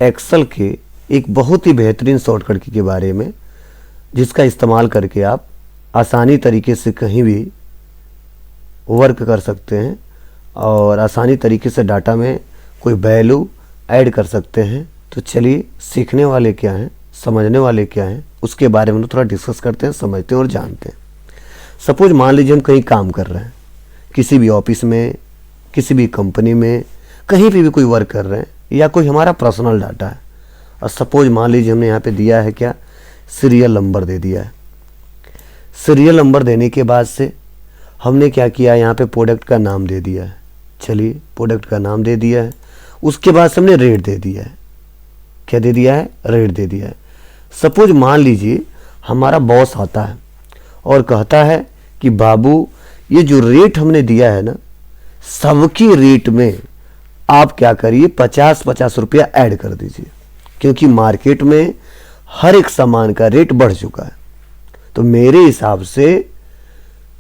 Excel के एक बहुत ही बेहतरीन शॉर्टकट के बारे में, जिसका इस्तेमाल करके आप आसानी तरीके से कहीं भी वर्क कर सकते हैं और आसानी तरीके से डाटा में कोई वैल्यू ऐड कर सकते हैं। तो चलिए सीखने वाले क्या हैं, समझने वाले क्या हैं, उसके बारे में थोड़ा डिस्कस करते हैं, समझते हैं और जानते हैं। सपोज मान लीजिए हम कहीं काम कर रहे हैं, किसी भी ऑफिस में, किसी भी कंपनी में, कहीं पे भी कोई वर्क कर रहे हैं, या कोई हमारा पर्सनल डाटा है। और सपोज मान लीजिए हमने यहाँ पे दिया है क्या, सीरियल नंबर दे दिया है। सीरियल नंबर देने के बाद से हमने क्या किया, यहाँ पे प्रोडक्ट का नाम दे दिया है। चलिए प्रोडक्ट का नाम दे दिया है, उसके बाद से हमने रेट दे दिया है। क्या दे दिया है, रेट दे दिया है। सपोज मान लीजिए हमारा बॉस आता है और कहता है कि बाबू ये जो रेट हमने दिया है ना, सबकी रेट में आप क्या करिए 50-50 रुपया ऐड कर दीजिए, क्योंकि मार्केट में हर एक सामान का रेट बढ़ चुका है। तो मेरे हिसाब से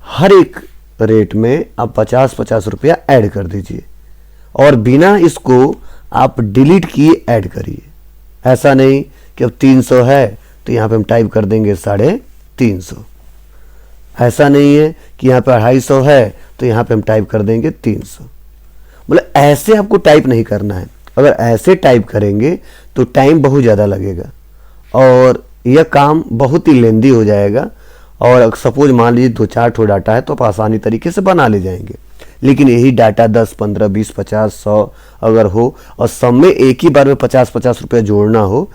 हर एक रेट में आप 50-50 रुपया ऐड कर दीजिए और बिना इसको आप डिलीट किए ऐड करिए। ऐसा नहीं कि अब 300 है तो यहाँ पे हम टाइप कर देंगे 350। ऐसा नहीं है कि यहाँ पे 250 है तो यहाँ पे हम टाइप कर देंगे 300। मतलब ऐसे आपको टाइप नहीं करना है। अगर ऐसे टाइप करेंगे तो टाइम बहुत ज़्यादा लगेगा और यह काम बहुत ही लेंदी हो जाएगा। और सपोज मान लीजिए 2-4 ठो डाटा है तो आप आसानी तरीके से बना ले जाएंगे। लेकिन यही डाटा 10, 15, 20, 50, 100 अगर हो और सब में एक ही बार में 50-50 रुपया जोड़ना हो,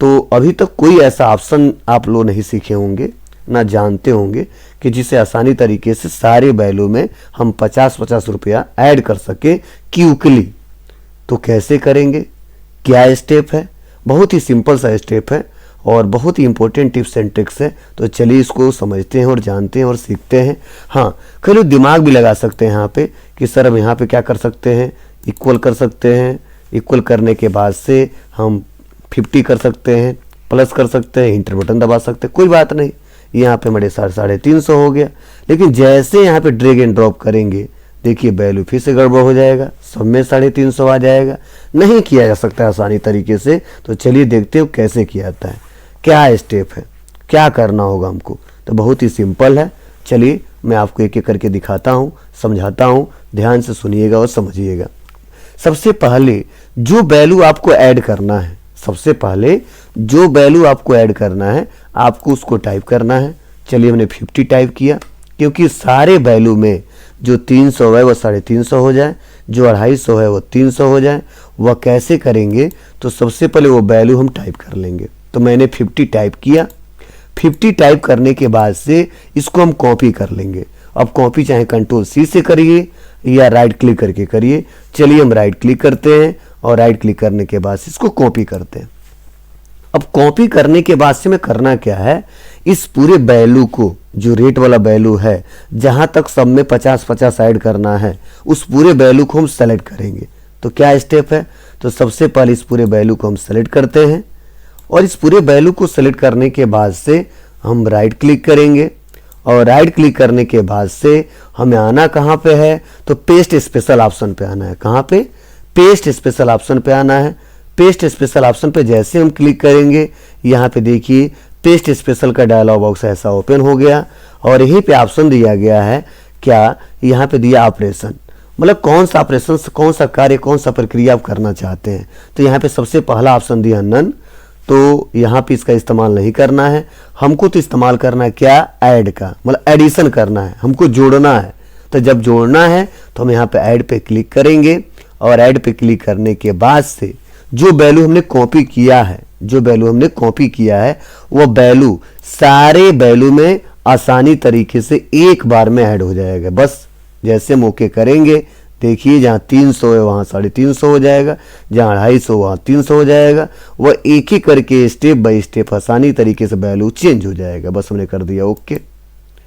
तो अभी तक कोई ऐसा ऑप्शन आप लोग नहीं सीखे होंगे, ना जानते होंगे कि जिसे आसानी तरीके से सारे वैल्यू में हम 50-50 रुपया ऐड कर सके क्विकली। तो कैसे करेंगे, क्या स्टेप है? बहुत ही सिंपल सा स्टेप है और बहुत ही इंपॉर्टेंट टिप्स एंड ट्रिक्स है। तो चलिए इसको समझते हैं और जानते हैं और सीखते हैं। हाँ, कई लोग दिमाग भी लगा सकते हैं यहाँ पे कि सर हम यहाँ पे क्या कर सकते हैं, इक्वल कर सकते हैं। इक्वल करने के बाद से हम 50 कर सकते हैं, प्लस कर सकते हैं, इंटर बटन दबा सकते हैं, कोई बात नहीं। यहाँ पे हमारे 350 हो गया। लेकिन जैसे यहाँ पे ड्रैग एंड ड्रॉप करेंगे, देखिए वैल्यू फिर से गड़बड़ हो जाएगा, सब में 350 आ जाएगा। नहीं किया जा सकता आसानी तरीके से। तो चलिए देखते हो कैसे किया जाता है, क्या स्टेप है, क्या करना होगा हमको। तो बहुत ही सिंपल है। चलिए मैं आपको एक एक करके दिखाता हूँ, समझाता हूँ, ध्यान से सुनिएगा और समझिएगा। सबसे पहले जो वैल्यू आपको ऐड करना है, सबसे पहले जो वैल्यू आपको ऐड करना है, आपको उसको टाइप करना है। चलिए हमने 50 टाइप किया, क्योंकि सारे वैल्यू में जो 300 है वो 350 हो जाए, जो 250 है वो 300 हो जाए। वह कैसे करेंगे, तो सबसे पहले वो वैल्यू हम टाइप कर लेंगे। तो मैंने 50 टाइप किया। 50 टाइप करने के बाद से इसको हम कॉपी कर लेंगे। अब कॉपी चाहे Ctrl+C से करिए या राइट क्लिक करके करिए। चलिए हम राइट क्लिक करते हैं और राइट क्लिक करने के बाद इसको कॉपी करते हैं। अब कॉपी करने के बाद से में करना क्या है, इस पूरे वैल्यू को, जो रेट वाला वैल्यू है, जहां तक सब में 50-50 ऐड करना है, उस पूरे वैल्यू को हम सेलेक्ट करेंगे। तो क्या स्टेप है, तो सबसे पहले इस पूरे वैल्यू को हम सेलेक्ट करते हैं और इस पूरे वैल्यू को सेलेक्ट करने के बाद से हम राइट क्लिक करेंगे और राइट क्लिक करने के बाद से हमें आना कहाँ पे है, तो पेस्ट स्पेशल ऑप्शन पे आना है। कहाँ पे, पेस्ट स्पेशल ऑप्शन पे आना है। पेस्ट स्पेशल ऑप्शन पे जैसे हम क्लिक करेंगे, यहाँ पे देखिए पेस्ट स्पेशल का डायलॉग बॉक्स ऐसा ओपन हो गया और यहीं पे ऑप्शन दिया गया है। क्या, यहाँ पे दिया ऑपरेशन, मतलब कौन सा ऑपरेशन, कौन सा कार्य, कौन सा प्रक्रिया आप करना चाहते हैं। तो यहाँ पे सबसे पहला ऑप्शन दिया नन, तो यहाँ पे इसका इस्तेमाल नहीं करना है। हमको तो इस्तेमाल करना है क्या, ऐड का, मतलब एडिशन करना है, हमको जोड़ना है। तो जब जोड़ना है तो हम यहाँ पे ऐड पे क्लिक करेंगे और ऐड पे क्लिक करने के बाद से जो वैल्यू हमने कॉपी किया है, जो वैल्यू हमने कॉपी किया है, वो वैल्यू सारे वैल्यू में आसानी तरीके से एक बार में ऐड हो जाएगा। बस जैसे हम ओके करेंगे, देखिए जहाँ 300 है वहाँ 350 हो जाएगा, जहाँ 250 वहाँ 300 हो जाएगा। वह एक ही करके स्टेप बाय स्टेप आसानी तरीके से वैल्यू चेंज हो जाएगा। बस हमने कर दिया ओके।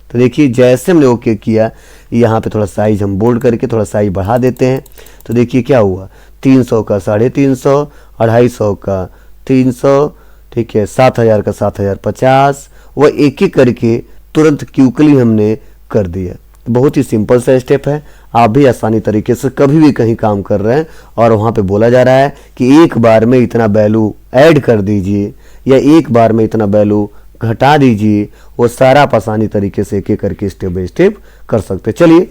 तो देखिए जैसे हमने ओके किया, यहाँ पे थोड़ा साइज हम बोल्ड करके थोड़ा साइज बढ़ा देते हैं। तो देखिए क्या हुआ, 300 का 350, 250 का 300, ठीक है, 7000 का 7050, वह एक एक करके तुरंत क्विकली हमने कर दिया। बहुत ही सिंपल सा स्टेप है। आप भी आसानी तरीके से कभी भी कहीं काम कर रहे हैं और वहाँ पे बोला जा रहा है कि एक बार में इतना वैल्यू ऐड कर दीजिए या एक बार में इतना वैल्यू घटा दीजिए, वो सारा आप आसानी तरीके से एक एक करके स्टेप बाय स्टेप कर सकते हैं। चलिए